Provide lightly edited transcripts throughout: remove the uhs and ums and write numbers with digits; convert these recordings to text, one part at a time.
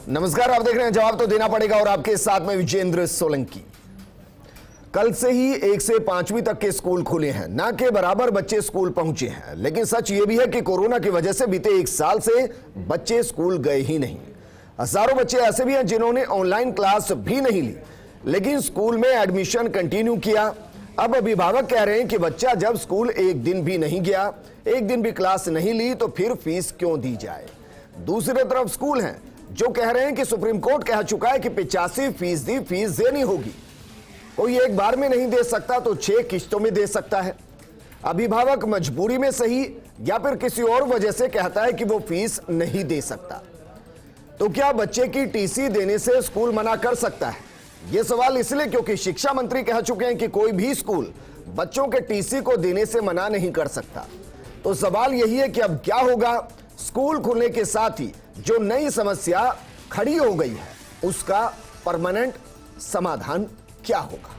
नमस्कार, आप देख रहे हैं जवाब तो देना पड़ेगा और आपके साथ में विजेंद्र सोलंकी। कल से ही 1 से 5वीं तक के स्कूल खुले हैं, ना के बराबर बच्चे स्कूल पहुंचे हैं। लेकिन सच ये भी है कि कोरोना की वजह से बीते 1 साल से बच्चे स्कूल गए ही नहीं। हजारों बच्चे ऐसे भी हैं जिन्होंने ऑनलाइन क्लास भी नहीं ली, लेकिन स्कूल में एडमिशन कंटिन्यू किया। अब अभिभावक कह रहे हैं कि बच्चा जब स्कूल एक दिन भी नहीं गया, एक दिन भी क्लास नहीं ली, तो फिर फीस क्यों दी जाए। दूसरी तरफ स्कूल हैं जो कह रहे हैं कि सुप्रीम कोर्ट कह चुका है कि 85% फीस देनी होगी। कोई एक बार में नहीं दे सकता तो 6 किश्तों में दे सकता है। अभिभावक मजबूरी में सही या फिर किसी और वजह से कहता है कि वो फीस नहीं दे सकता, तो क्या बच्चे की टीसी देने से स्कूल मना कर सकता है? यह सवाल इसलिए क्योंकि शिक्षा मंत्री कह चुके हैं कि कोई भी स्कूल बच्चों के टीसी को देने से मना नहीं कर सकता। तो सवाल यही है कि अब क्या होगा। स्कूल खुलने के साथ ही जो नई समस्या खड़ी हो गई है, उसका परमानेंट समाधान क्या होगा?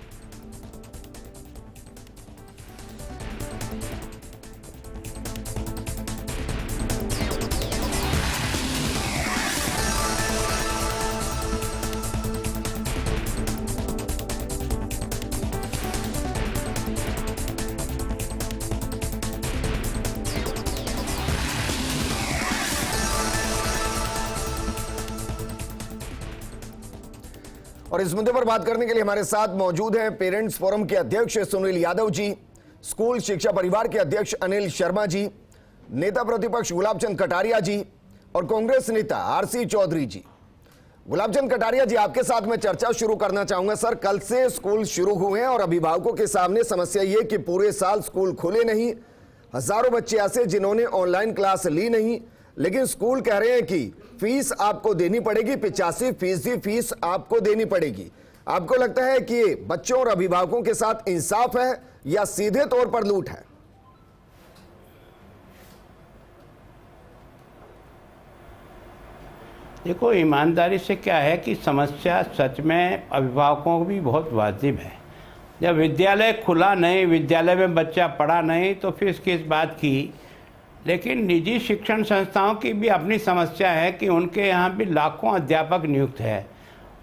और इस मुद्दे पर बात करने के लिए हमारे साथ मौजूद हैं पेरेंट्स फोरम के अध्यक्ष सुनील यादव जी, स्कूल शिक्षा परिवार के अध्यक्ष अनिल शर्मा जी, नेता प्रतिपक्ष गुलाबचंद कटारिया जी और कांग्रेस नेता आरसी चौधरी जी। गुलाबचंद कटारिया जी, आपके साथ मैं चर्चा शुरू करना चाहूंगा। सर, कल से स्कूल शुरू हुए हैं और अभिभावकों के सामने समस्या ये कि पूरे साल स्कूल खुले नहीं। हजारों बच्चे ऐसे जिन्होंने ऑनलाइन क्लास ली नहीं, लेकिन स्कूल कह रहे हैं कि फीस आपको देनी पड़ेगी, 85% फीस आपको देनी पड़ेगी। आपको लगता है कि बच्चों और अभिभावकों के साथ इंसाफ है या सीधे तौर पर लूट है? देखो, ईमानदारी से क्या है कि समस्या सच में अभिभावकों को भी बहुत वाजिब है। जब विद्यालय खुला नहीं, विद्यालय में बच्चा पढ़ा नहीं, तो फिर किस बात की। लेकिन निजी शिक्षण संस्थाओं की भी अपनी समस्या है कि उनके यहाँ भी लाखों अध्यापक नियुक्त है।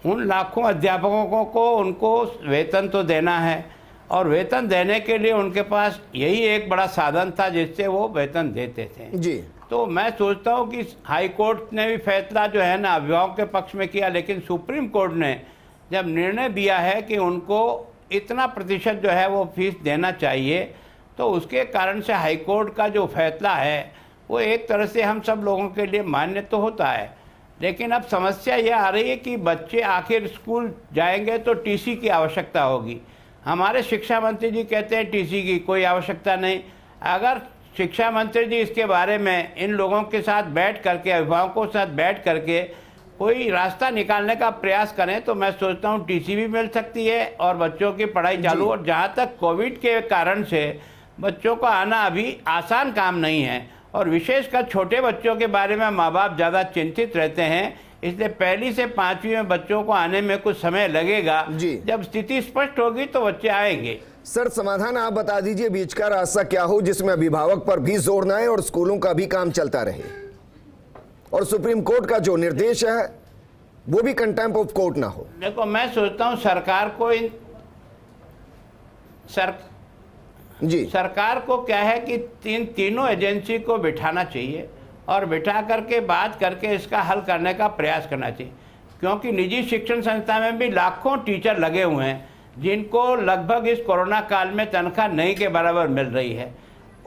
उन लाखों अध्यापकों को उनको वेतन तो देना है, और वेतन देने के लिए उनके पास यही एक बड़ा साधन था जिससे वो वेतन देते थे जी। तो मैं सोचता हूँ कि हाई कोर्ट ने भी फैसला जो है ना अभिभावक के पक्ष में किया, लेकिन सुप्रीम कोर्ट ने जब निर्णय दिया है कि उनको इतना प्रतिशत जो है वो फीस देना चाहिए, तो उसके कारण से हाई कोर्ट का जो फैसला है वो एक तरह से हम सब लोगों के लिए मान्य तो होता है। लेकिन अब समस्या ये आ रही है कि बच्चे आखिर स्कूल जाएंगे तो टीसी की आवश्यकता होगी। हमारे शिक्षा मंत्री जी कहते हैं टीसी की कोई आवश्यकता नहीं। अगर शिक्षा मंत्री जी इसके बारे में इन लोगों के साथ बैठ करके, अभिभावकों के साथ बैठ करके कोई रास्ता निकालने का प्रयास करें, तो मैं सोचता हूँ टीसी भी मिल सकती है और बच्चों की पढ़ाई चालू। और जहाँ तक कोविड के कारण से बच्चों को आना अभी आसान काम नहीं है, और विशेषकर छोटे बच्चों के बारे में माँ बाप ज़्यादा चिंतित रहते हैं, इसलिए 1 से 5वीं में बच्चों को आने में कुछ समय लगेगा। जब स्थिति स्पष्ट होगी तो बच्चे आएंगे। सर, समाधान आप बता दीजिए, बीच का रास्ता क्या हो जिसमें अभिभावक पर भी जोर ना आए और स्कूलों का भी काम चलता रहे, और सुप्रीम कोर्ट का जो निर्देश है वो भी कंटेम्प्ट ऑफ कोर्ट ना हो। देखो, मैं सोचता हूँ सरकार को क्या है कि तीनों एजेंसी को बिठाना चाहिए और बिठा करके बात करके इसका हल करने का प्रयास करना चाहिए, क्योंकि निजी शिक्षण संस्था में भी लाखों टीचर लगे हुए हैं जिनको लगभग इस कोरोना काल में तनख्वाह नहीं के बराबर मिल रही है,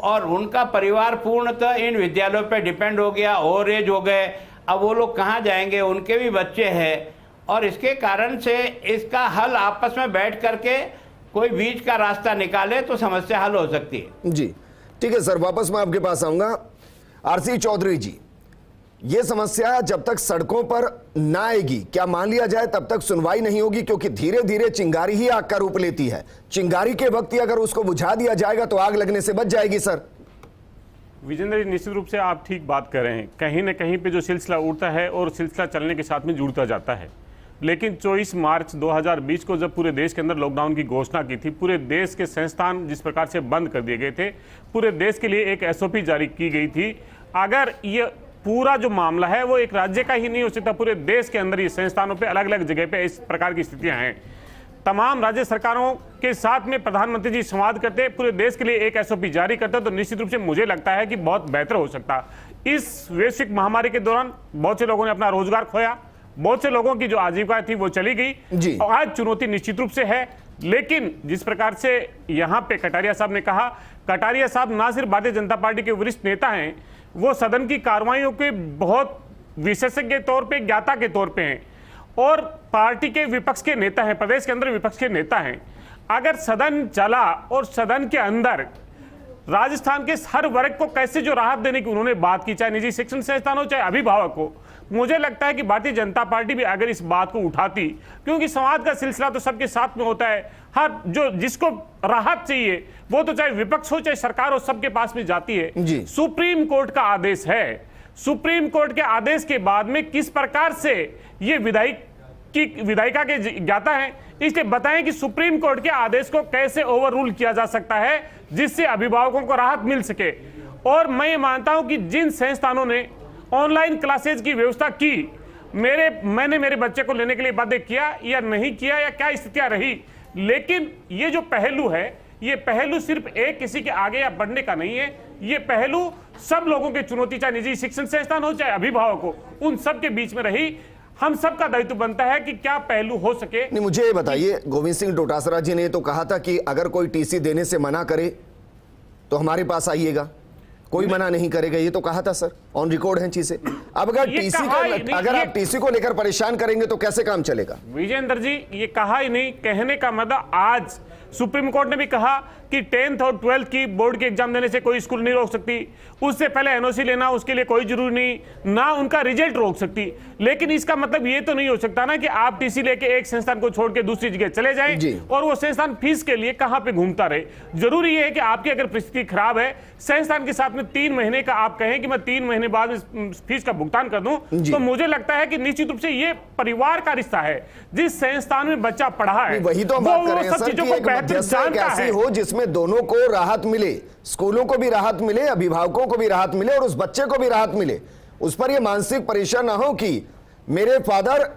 और उनका परिवार पूर्णतः इन विद्यालयों पर डिपेंड हो गया, ओवर एज हो गए। अब वो लोग कहाँ जाएंगे, उनके भी बच्चे हैं, और इसके कारण से इसका हल आपस में बैठ करके कोई बीच का रास्ता निकाले तो समस्या हल हो सकती है। जी, ठीक है सर, वापस मैं आपके पास आऊंगा। आरसी चौधरी जी, ये समस्या जब तक सड़कों पर ना आएगी, क्या मान लिया जाए तब तक सुनवाई नहीं होगी? क्योंकि धीरे धीरे चिंगारी ही आग का रूप लेती है। चिंगारी के वक्त ही अगर उसको बुझा दिया जाएगा तो आग लगने से बच जाएगी। सर विजेंद्र जी, निश्चित रूप से आप ठीक बात कर रहे हैं। कहीं ना कहीं पे जो सिलसिला उड़ता है और सिलसिला चलने के साथ में जुड़ता जाता है। लेकिन 24 मार्च 2020 को जब पूरे देश के अंदर लॉकडाउन की घोषणा की थी, पूरे देश के संस्थान जिस प्रकार से बंद कर दिए गए थे, पूरे देश के लिए एक एसओपी जारी की गई थी। अगर ये पूरा जो मामला है वो एक राज्य का ही नहीं हो सकता, पूरे देश के अंदर ये संस्थानों पे अलग अलग जगह पे इस प्रकार की स्थितियां हैं। तमाम राज्य सरकारों के साथ में प्रधानमंत्री जी संवाद करते, पूरे देश के लिए एक एसओपी जारी करते, तो निश्चित रूप से मुझे लगता है कि बहुत बेहतर हो सकता। इस वैश्विक महामारी के दौरान बहुत से लोगों ने अपना रोजगार खोया, बहुत से लोगों की जो आजीविका थी वो चली गई, और आज चुनौती निश्चित रूप से है। लेकिन जिस प्रकार से यहाँ पे कटारिया साहब ने कहा, कटारिया साहब ना सिर्फ भारतीय जनता पार्टी के वरिष्ठ नेता हैं, वो सदन की कार्रवाइयों के बहुत विशेषज्ञ के तौर पे, ज्ञाता के तौर पे हैं, और पार्टी के विपक्ष के नेता हैं, प्रदेश के अंदर विपक्ष के नेता हैं। अगर सदन चला और सदन के अंदर राजस्थान के हर वर्ग को कैसे जो राहत देने की उन्होंने बात की, चाहे निजी शिक्षण संस्थान हो चाहे अभिभावक हो, मुझे लगता है कि भारतीय जनता पार्टी भी अगर इस बात को उठाती, क्योंकि संवाद का सिलसिला तो सबके साथ में होता है, हर जो जिसको राहत चाहिए वो तो चाहे विपक्ष हो चाहे सरकार हो, सबके पास में जाती है। सुप्रीम कोर्ट का आदेश है, सुप्रीम कोर्ट के आदेश के बाद में किस प्रकार से ये विधायिका के ज्ञाता है, इसलिए बताएं कि सुप्रीम कोर्ट के आदेश को कैसे ओवर रूल किया जा सकता है जिससे अभिभावकों को राहत मिल सके। और मैं ये मानता हूं कि जिन संस्थानों ने ऑनलाइन क्लासेज की व्यवस्था की, मैंने मेरे बच्चे को लेने के लिए बाध्य किया या नहीं किया या क्या स्थितियां रही, लेकिन ये जो पहलू है, ये पहलू सिर्फ एक किसी के आगे या बढ़ने का नहीं है, ये पहलू सब लोगों की चुनौती, चाहे निजी शिक्षण संस्थान हो चाहे अभिभावक हो, उन सब के बीच में रही। हम सबका दायित्व बनता है कि क्या पहलू हो सके। नहीं, मुझे ये बताइए, गोविंद सिंह डोटासरा जी ने तो कहा था कि अगर कोई टीसी देने से मना करे तो हमारे पास आइएगा, कोई मना नहीं करेगा, ये तो कहा था सर, ऑन रिकॉर्ड है चीजें। अब अगर आप टीसी को लेकर परेशान करेंगे तो कैसे काम चलेगा? विजेंद्र जी, ये कहा ही नहीं, कहने का मतलब आज सुप्रीम कोर्ट ने भी कहा कि 10th और 12th की बोर्ड के एग्जाम देने से कोई स्कूल नहीं रोक सकती, उससे पहले एनओसी लेना उसके लिए कोई जरूरी नहीं, ना उनका रिजल्ट रोक सकती। लेकिन इसका मतलब ये तो नहीं हो सकता ना कि आप टीसी लेके एक संस्थान को छोड़ के दूसरी जगह चले जाएं और वो संस्थान फीस के लिए कहां पे घूमता रहे। जरूरी है कि आपकी अगर परिस्थिति खराब है, संस्थान के साथ में 3 महीने का आप कहें कि मैं 3 महीने बाद फीस का भुगतान कर दूं, तो मुझे लगता है कि निश्चित रूप से ये परिवार का रिश्ता है। जिस संस्थान में बच्चा पढ़ा है वही तो हम बात कर रहे हैं सर, कि एक मध्यस्थता ऐसी हो जिसमें दोनों को राहत मिले, स्कूलों को भी राहत मिले, अभिभावकों को भी राहत मिले और उस बच्चे को भी राहत मिले। उस पर यह मानसिक परेशान ना हो कि मेरे फादर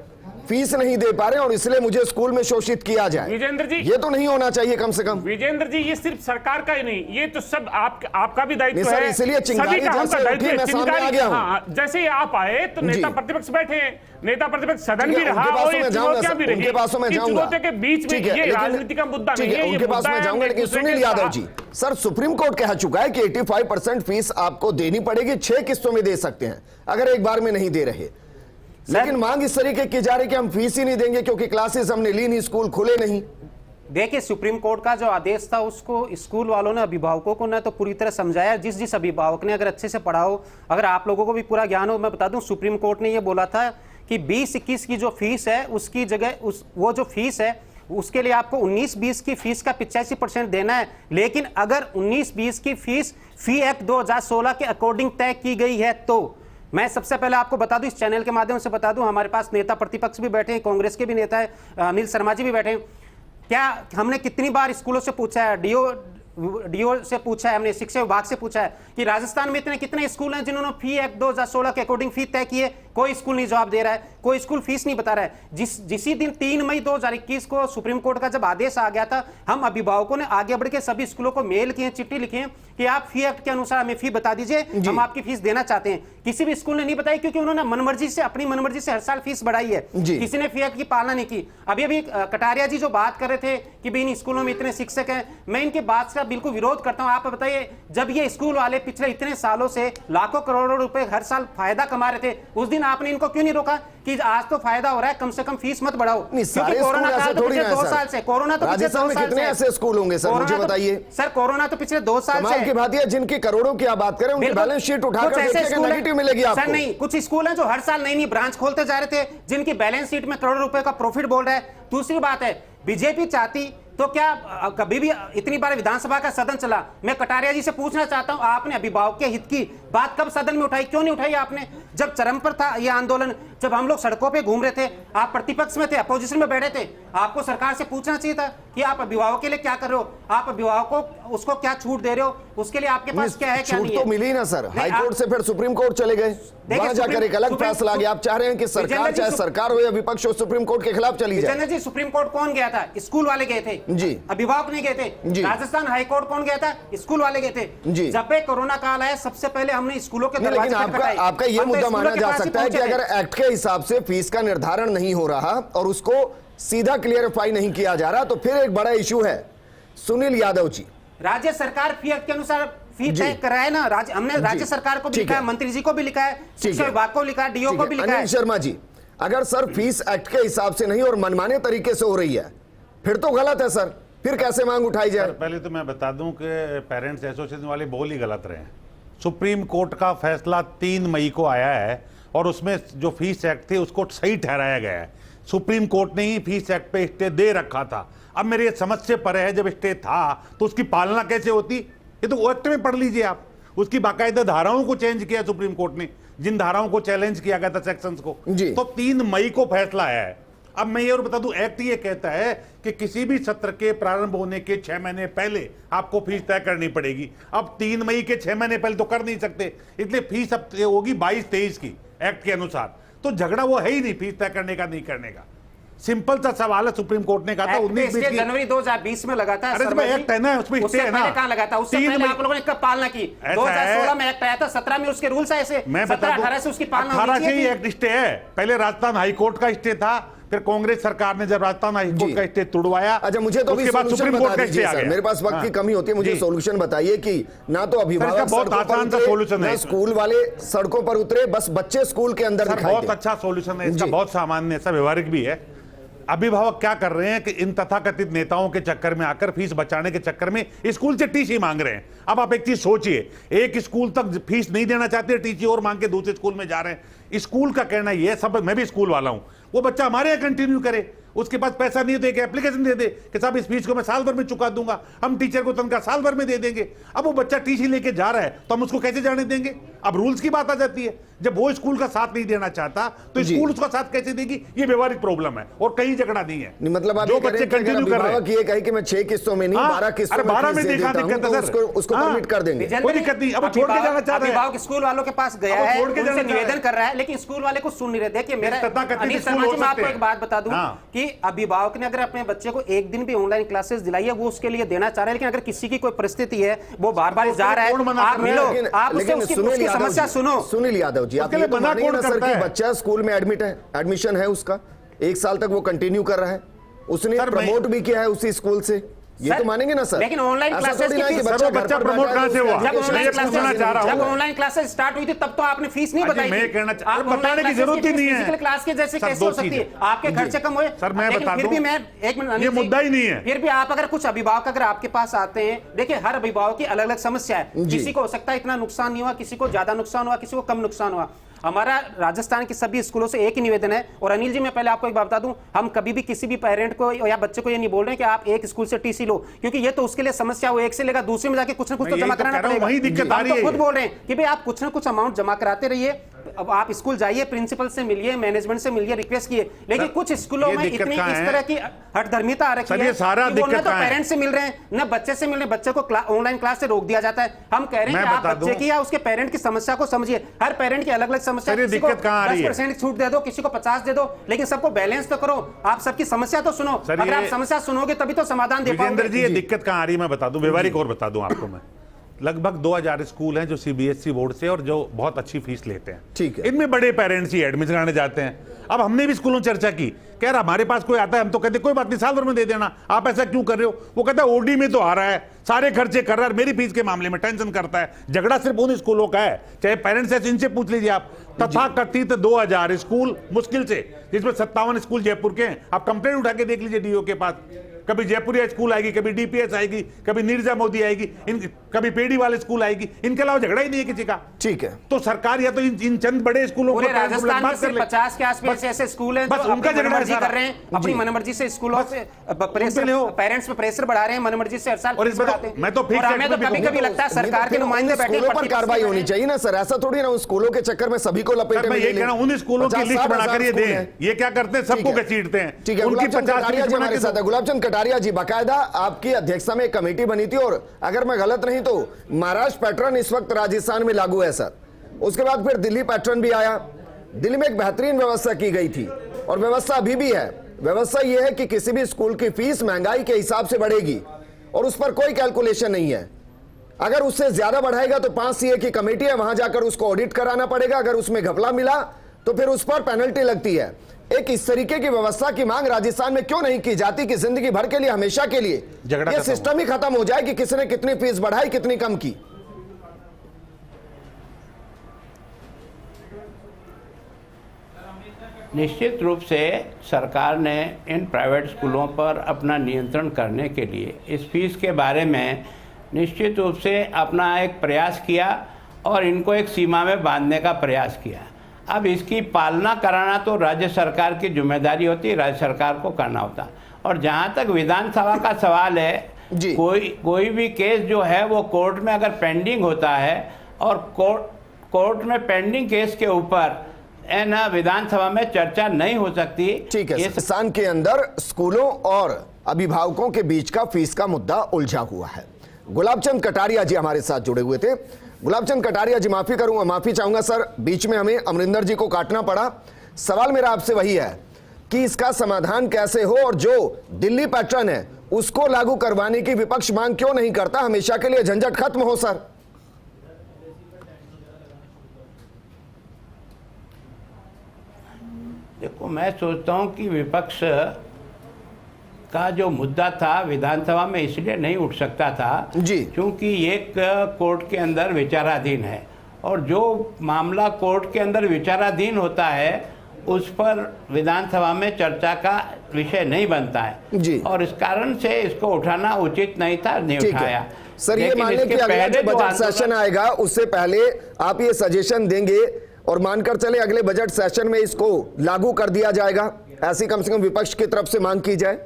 फीस नहीं दे पा रहे और इसलिए मुझे स्कूल में शोषित किया जाए। विजेंद्र जी, ये तो नहीं होना चाहिए कम से कम। विजेंद्र जी, ये सिर्फ सरकार का ही नहीं, ये तो सब आपका भी दायित्व है। इसलिए चिंगारी जैसे उठी, मैं सामने आ गया हूं। जैसे ही आप आए तो नेता प्रतिपक्ष बैठे हैं, नेता प्रतिपक्ष सदन भी रहा और ये चुनौतियां भी रही। उनके पासों में जाऊंगा, के बीच में ये राजनीति का मुद्दा नहीं है, उनके पास में जाऊंगा। लेकिन Sunil Yadav ji, sir supreme court कह चुका है कि 85% फीस आपको देनी पड़ेगी, 6 किस्तों में दे सकते हैं अगर एक बार में नहीं दे रहे। लेकिन मांग इस तरीके की जा रही कि हम फीस ही नहीं देंगे क्योंकि क्लासेस हमने ली नहीं, स्कूल खुले नहीं। देखिए, सुप्रीम कोर्ट का जो आदेश था उसको स्कूल वालों ने अभिभावकों को ना तो पूरी तरह समझाया। जिस अभिभावक ने अगर अच्छे से पढ़ा हो, अगर आप लोगों को भी पूरा ज्ञान हो, मैं बता दूं सुप्रीम कोर्ट ने यह बोला था कि 20-21 की जो फीस है उसकी जगह वो जो फीस है उसके लिए आपको 19-20 की फीस का 85% देना है। लेकिन अगर 19-20 की फीस फी एक्ट 2016 के अकॉर्डिंग तय की गई है तो मैं सबसे पहले आपको बता दूं, इस चैनल के माध्यम से बता दूं, हमारे पास नेता प्रतिपक्ष भी बैठे हैं, कांग्रेस के भी नेता है, अनिल शर्मा जी भी बैठे हैं। क्या हमने कितनी बार स्कूलों से पूछा है, डीओ से पूछा है, हमने शिक्षा विभाग से पूछा है कि राजस्थान में इतने कितने स्कूल हैं जिन्होंने फी एक्ट 2016 के अकॉर्डिंग फी तय की है? कोई स्कूल नहीं जवाब दे रहा है, कोई स्कूल फीस नहीं बता रहा है। जिसी दिन 3 मई 2021 को सुप्रीम कोर्ट का जब आदेश आ गया था, हम अभिभावकों ने आगे बढ़ के सभी स्कूलों को मेल किए, चिट्ठी लिखी है कि आप फी एक्ट के अनुसार हमें फी बता दीजिए, हम आपकी फीस देना चाहते हैं। किसी भी स्कूल ने नहीं बताई क्योंकि उन्होंने मनमर्जी से, अपनी मनमर्जी से हर साल फीस बढ़ाई है, किसी ने फी एक्ट की पालना नहीं की। अभी कटारिया जी जो बात कर रहे थे कि भाई इन स्कूलों में इतने शिक्षक हैं, मैं इनके बात का बिल्कुल विरोध करता हूं। आप बताइए, जब ये स्कूल वाले पिछले इतने सालों से लाखों करोड़ों रुपए हर साल फायदा कमा रहे थे, उस दिन आपने इनको क्यों नहीं रोका कि आज तो फायदा हो रहा है, कम से कम फीस मत बढ़ाओ? क्योंकि कोरोना काल तो पिछले 2 साल से, कोरोना तो पिछले 2 साल से। कितने ऐसे स्कूल होंगे सर, मुझे बताइए। सर कोरोना तो पिछले 2 साल से की बात है, जिनकी करोड़ों की आप बात करें, उनकी बैलेंस शीट उठाकर देखिएगा, नेगेटिव मिलेगी आपको। सर नहीं, कुछ स्कूल हैं जो हर साल नई ब्रांच खोलते जा रहे थे, जिनकी बैलेंस शीट में करोड़ों रुपए का प्रॉफिट बोल रहा है। दूसरी बात है, बीजेपी चाहती तो क्या कभी भी इतनी बार विधानसभा का सदन चला? मैं कटारिया जी से पूछना चाहता हूं, आपने अभिभावक के हित की बात कब सदन में उठाई, क्यों नहीं उठाई आपने? जब चरम पर था यह आंदोलन, जब हम लोग सड़कों पे घूम रहे थे, आप प्रतिपक्ष में थे, अपोजिशन में बैठे थे, आपको सरकार से पूछना चाहिए था कि आप अभिभावक के लिए क्या कर रहे हो, आप अभिभावकों को उसको क्या छूट दे रहे हो, उसके लिए आपके पास क्या है क्या छूट नहीं तो है। मिली ना सर, नहीं, हाई कोर्ट से फिर सुप्रीम कोर्ट चले गए, वहां जाकर एक अलग फैसला आ गया। आप चाह रहे हैं कि सरकार, चाहे सरकार हो या विपक्ष हो, सुप्रीम कोर्ट के खिलाफ चली जाए। विजेंद्र जी, सुप्रीम कोर्ट कौन गया था? स्कूल वाले गए थे जी, अभिभावक नहीं गए थे। राजस्थान हाई कोर्ट कौन गया था? स्कूल वाले गए थे जी। जब पे कोरोना काल आया, सबसे पहले हमने स्कूलों के लेकिन आपका ये मुद्दा माना जा सकता है कि अगर एक्ट के हिसाब से फीस का निर्धारण नहीं हो रहा और उसको सीधा क्लियरफाई नहीं किया जा रहा, तो फिर एक बड़ा इशू है। सुनील यादव जी, राज्य सरकार फी एक्ट के अनुसार फी तय कर रहा है ना। हमने राज्य सरकार को भी लिखा है, मंत्री जी को भी लिखा है, शिक्षा विभाग को लिखा है, डीओ को भी लिखा है। अनिल शर्मा जी, अगर सर फीस एक्ट के हिसाब से नहीं और मनमाने तरीके से हो रही है, फिर तो गलत है सर, फिर कैसे मांग उठाई जाए? पहले तो मैं बता दूं कि पेरेंट्स एसोसिएशन वाले बोल ही गलत रहे हैं। सुप्रीम कोर्ट का फैसला 3 मई को आया है और उसमें जो फीस एक्ट थे उसको सही ठहराया गया है। सुप्रीम कोर्ट ने ही फीस एक्ट पे स्टे दे रखा था। अब मेरे ये समझ से परे है, जब स्टे था तो उसकी पालना कैसे होती? ये तो एक्ट में पढ़ लीजिए आप, उसकी बाकायदा धाराओं को चेंज किया सुप्रीम कोर्ट ने, जिन धाराओं को चैलेंज किया गया था सेक्शंस को। तो 3 मई को फैसला आया है। अब मैं ये और बता दूं, एक्ट ये कहता है कि किसी भी सत्र के प्रारंभ होने के 6 महीने पहले आपको फीस तय करनी पड़ेगी। अब 3 मई के 6 महीने पहले तो कर नहीं सकते, इसलिए फीस अब होगी 22-23 की एक्ट के अनुसार। तो झगड़ा वो है ही नहीं फीस तय करने का नहीं करने का, सिंपल सा सवाल है। सुप्रीम कोर्ट ने कहा था 19 जनवरी 2020 में लगा था। अरे तो एक्ट है ना, उसमें उससे पहले कहां लगा था? उससे पहले आप लोगों ने कब पालना की? 2016 में एक्ट आया था, 17 में उसके रूल्स आए से, 17-18 से उसकी पालना 18 से ही एक्ट स्टे है। पहले राजस्थान हाई कोर्ट का स्टे था, फिर कांग्रेस सरकार ने जब राजस्थान हाई कोर्ट का स्टे तुड़वाया, अच्छा मुझे तो उसके बाद सुप्रीम कोर्ट का स्टे आ गया। मेरे पास वक्त की कमी होती है, मुझे सॉल्यूशन बताइए कि ना तो अभिभावक बहुत आसान सा सॉल्यूशन है, स्कूल वाले सड़कों पर उतरे, बस बच्चे स्कूल के अंदर दिखाई बहुत अच्छा सॉल्यूशन है इसका, बहुत सामान्य ऐसा व्यवहारिक भी है। अभिभावक क्या कर रहे हैं कि इन तथाकथित नेताओं के चक्कर में आकर, फीस बचाने के चक्कर में स्कूल से टीसी मांग रहे हैं। अब आप एक चीज सोचिए, एक स्कूल तक फीस नहीं देना चाहते, टीसी और मांग के दूसरे स्कूल में जा रहे हैं। स्कूल का कहना यह सब, मैं भी स्कूल वाला हूं, वो बच्चा हमारे यहाँ कंटिन्यू करे, उसके पास पैसा नहीं है तो एक एप्लीकेशन दे दे कि साहब इस फीस को मैं साल भर में चुका दूंगा, हम टीचर को तनख्वाह साल भर में दे देंगे। अब वो बच्चा टीसी लेके जा रहा है तो हम उसको कैसे जाने देंगे? अब रूल्स की बात आ जाती है, जब वो स्कूल का साथ नहीं देना चाहता तो स्कूल उसका साथ कैसे देगी? ये व्यवहारिक प्रॉब्लम है और कहीं झगड़ा नहीं है। मतलब आप जो बच्चे कंटिन्यू कर रहे हैं, ये कहे कि मैं 6 किस्तों में नहीं 12 किस्तों में 12 में देखा दिक्कत है सर, उसको परमिट कर देंगे, कोई दिक्कत नहीं। अब छोड़ के जाना चाह रहे हैं, अभिभावक स्कूल वालों के पास गया है, उनसे निवेदन कर रहा है, लेकिन स्कूल वाले कुछ सुन नहीं रहे। देखिए मेरा अनिल शर्मा जी, मैं आपको एक बात बता दूं कि अभिभावक ने अगर अपने बच्चे को एक दिन भी ऑनलाइन क्लासेस दिलाई है, वो उसके लिए देना चाह रहे हैं, लेकिन अगर किसी की कोई परिस्थिति है, वो बार-बार जा रहा है, आप मिलो, आप उससे उसकी समस्या सुनो। सुनील यादव जी, आप ये तो मानिए ना सर कि बच्चा स्कूल में एडमिशन है उसका, 1 साल तक वो कंटिन्यू कर रहा है, उसने प्रमोट भी किया है उसी स्कूल से, ये तो मानेंगे ना सर? लेकिन ऑनलाइन क्लासेस की बच्चा प्रमोट कहां से हुआ? जब ऑनलाइन क्लासेस स्टार्ट हुई थी तब तो आपने फीस नहीं बताई। मैं कहना बताने की जरूरत ही नहीं है, क्लास के जैसे कैसे हो सकती है? आपके खर्चे कम हुए सर, मैं बता दूं, फिर भी मैं एक मिनट, ये मुद्दा ही नहीं है। फिर भी आप अगर कुछ अभिभावक अगर आपके पास आते हैं, देखिए हर अभिभावक की अलग अलग समस्या है, किसी को हो सकता है इतना नुकसान नहीं हुआ, किसी को ज्यादा नुकसान हुआ, किसी को कम नुकसान हुआ। हमारा राजस्थान के सभी स्कूलों से एक ही निवेदन है, और अनिल जी मैं पहले आपको एक बात बता दूं, हम कभी भी किसी भी पेरेंट को या बच्चे को ये नहीं बोल रहे कि आप एक स्कूल से टीसी लो, क्योंकि ये तो उसके लिए समस्या, वो एक से लेकर दूसरे में जाके कुछ ना कुछ तो जमा कराना पड़ेगा। वही दिक्कत आ रही है, हम तो खुद बोल रहे हैं कि भाई आप कुछ ना कुछ अमाउंट जमा कराते रहिए। अब आप स्कूल जाइए, प्रिंसिपल से मिलिए, मैनेजमेंट से मिलिए, रिक्वेस्ट किए, लेकिन कुछ स्कूलों में इतनी इस तरह की हठधर्मिता आ रखी है कि वो ना तो पेरेंट्स से मिल रहे हैं ना बच्चे से मिल रहे हैं, बच्चे को ऑनलाइन क्लास से रोक दिया जाता है। हम कह रहे हैं कि आप बच्चे की या उसके पेरेंट की समस्या को समझिए, हर पेरेंट की अलग अलग समस्या है, किसी को 10% छूट दे दो, किसी को 50 दे दो, लेकिन सबको बैलेंस तो करो, आप सबकी समस्या तो सुनो। अगर आप समस्या सुनोगे तभी तो समाधान दे पाओगे। विजेंद्र जी, ये दिक्कत कहां आ रही है मैं बता दूं, व्यवहारिक और बता दूं आपको मैं। लगभग 2000 स्कूल हैं जो सीबीएसई बोर्ड से और जो बहुत अच्छी फीस लेते हैं, ठीक है, इनमें बड़े पेरेंट्स ही एडमिशन कराने जाते हैं। अब हमने भी स्कूलों चर्चा की, कह रहा हमारे पास कोई आता है, हम तो कहते कोई बात नहीं, साल भर में दे देना, आप ऐसा क्यों कर रहे हो? वो कहता है ओडी में तो आ रहा है, सारे खर्चे कर रहा है, मेरी फीस के मामले में टेंशन करता है। झगड़ा सिर्फ उन स्कूलों का है, चाहे पेरेंट्स है, इनसे पूछ लीजिए आप। तथाकथित 2000 स्कूल मुश्किल से, जिसमें 57 स्कूल जयपुर के हैं, आप कंप्लेंट उठा के देख लीजिए डीओ के पास, कभी जयपुरिया स्कूल आएगी, कभी डीपीएस आएगी, कभी नीरजा मोदी आएगी, इन कभी पेड़ी वाले स्कूल आएगी, इनके अलावा झगड़ा ही नहीं है किसी का। ठीक है, तो सरकार या तो इन चंद बड़े स्कूलों पूरे को राजस्थान में बात कर ले। 50 के आसपास ऐसे स्कूल हैं बस जो उनका अपनी झगड़ा है मनमर्जी सारा। कर रहे हैं, अपनी मनमर्जी से स्कूलों से उनके लिए पेरेंट्स पे प्रेशर बढ़ा रहे हैं, मनमर्जी से हर साल और इसमें तो- बढ़ाते हैं। मैं तो fixed और हमें rate तो में भी कभी-कभी कहूंगा। लगता है नहीं तो सरकार के फिर उन नुमाइंदे बैठे स्कूलों पर पट्टी कार्रवाई बस्ती होनी में चाहिए ना सर, ऐसा थोड़ी ना उन स्कूलों के चक्कर में सभी को लपेटे सर, में मैं ये ले कह रहा हूं, उन स्कूलों की लिस्ट बना कर ये दें। ये क्या करते हैं, सबको घसीटते हैं। ठीक है, उनकी गुलाबचंद 50 कटारिया लिस्ट जी बना हमारे के साथ है। दो। गुलाबचंद कटारिया जी, बाकायदा आपकी अध्यक्षता में एक कमेटी बनी थी और अगर मैं गलत नहीं तो महाराष्ट्र पैटर्न इस वक्त राजस्थान में लागू है सर। उसके बाद फिर दिल्ली पैटर्न भी आया। दिल्ली में एक बेहतरीन व्यवस्था की गई थी और व्यवस्था अभी भी है। व्यवस्था यह है कि किसी भी स्कूल की फीस महंगाई के हिसाब से बढ़ेगी और उस पर कोई कैलकुलेशन नहीं है। अगर उससे ज्यादा बढ़ाएगा तो 5 CA की कमेटी है, वहां जाकर उसको ऑडिट कराना पड़ेगा। अगर उसमें घपला मिला तो फिर उस पर पेनल्टी लगती है। एक इस तरीके की व्यवस्था की मांग राजस्थान में क्यों नहीं की जाती कि जिंदगी भर के लिए, हमेशा के लिए झगड़ा यह खत्म सिस्टम ही खत्म हो जाए कि किसने कितनी फीस बढ़ाई, कितनी कम की। निश्चित रूप से सरकार ने इन प्राइवेट स्कूलों पर अपना नियंत्रण करने के लिए इस फीस के बारे में निश्चित रूप से अपना एक प्रयास किया और इनको एक सीमा में बांधने का प्रयास किया। अब इसकी पालना कराना तो राज्य सरकार की जिम्मेदारी होती है, राज्य सरकार को करना होता। और जहाँ तक विधानसभा का सवाल है, जी। कोई भी केस जो है वो कोर्ट में अगर पेंडिंग होता है और कोर्ट में पेंडिंग केस के ऊपर है ना विधानसभा में चर्चा नहीं हो सकती। ठीक है, ये राजस्थान के अंदर स्कूलों और अभिभावकों के बीच का फीस का मुद्दा उलझा हुआ है। गुलाबचंद कटारिया जी हमारे साथ जुड़े हुए थे। गुलाबचंद कटारिया जी, माफी चाहूंगा सर, बीच में हमें अमरिंदर जी को काटना पड़ा। सवाल मेरा आपसे वही है कि इसका समाधान कैसे हो और जो दिल्ली पैटर्न है उसको लागू करवाने की विपक्ष मांग क्यों नहीं करता, हमेशा के लिए झंझट खत्म हो सर। देखो, मैं सोचता हूं कि विपक्ष का जो मुद्दा था विधानसभा में इसलिए नहीं उठ सकता था जी। क्योंकि एक कोर्ट के अंदर विचाराधीन है और जो मामला कोर्ट के अंदर विचाराधीन होता है उस पर विधानसभा में चर्चा का विषय नहीं बनता है जी। और इस कारण से इसको उठाना उचित नहीं था, नहीं ठीक उठाया। है सर, ये लेकिन मान लें इसके कि अगला पहले जो जो बजट आंदोलन- सेशन आएगा उससे पहले आप ये सजेशन देंगे और मानकर चले अगले बजट सेशन में इसको लागू कर दिया जाएगा, ऐसी कम से कम विपक्ष की तरफ से मांग की जाए।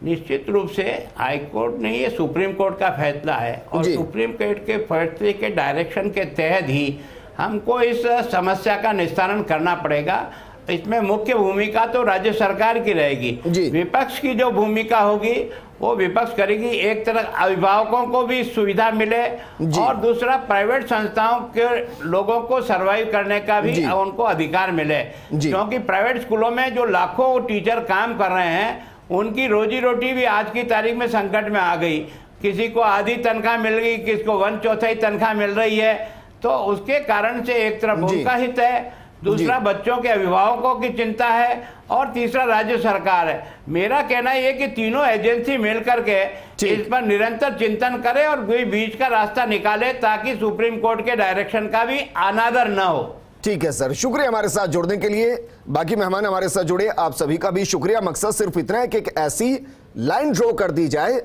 निश्चित रूप से हाई कोर्ट ने, ये सुप्रीम कोर्ट का फैसला है और जी। सुप्रीम कोर्ट के फैसले के डायरेक्शन के तहत ही हमको इस समस्या का निस्तारण करना पड़ेगा। इसमें मुख्य भूमिका तो राज्य सरकार की रहेगी। जी। विपक्ष की जो भूमिका होगी वो विपक्ष करेगी। एक तरफ अभिभावकों को भी सुविधा मिले जी। और दूसरा प्राइवेट संस्थाओं के लोगों को सर्वाइव करने का भी जी। उनको अधिकार मिले, जी। क्योंकि प्राइवेट स्कूलों में जो लाखों टीचर काम कर रहे हैं उनकी रोजी रोटी भी आज की तारीख में संकट में आ गई। किसी को आधी तनख्वाह मिल गई, किसी को 1/4 तनख्वाह मिल रही है। तो उसके कारण से एक तरफ जी। उनका हित है, दूसरा बच्चों के अभिभावकों की चिंता है और तीसरा राज्य सरकार है। मेरा कहना यह कि तीनों एजेंसी मिलकर के ठीक। इस पर निरंतर चिंतन करे और कोई बीच का रास्ता निकाले ताकि सुप्रीम कोर्ट के डायरेक्शन का भी अनादर न हो। ठीक है सर, शुक्रिया हमारे साथ जुड़ने के लिए। बाकी मेहमान हमारे साथ जुड़े, आप सभी का भी शुक्रिया। मकसद सिर्फ इतना है कि एक ऐसी लाइन ड्रॉ कर दी जाए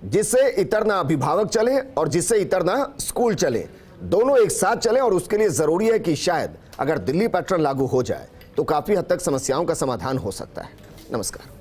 जिससे इतर ना अभिभावक चले और जिससे इतर ना स्कूल चले, दोनों एक साथ चले। और उसके लिए जरूरी है कि शायद अगर दिल्ली पैटर्न लागू हो जाए तो काफी हद तक समस्याओं का समाधान हो सकता है। नमस्कार।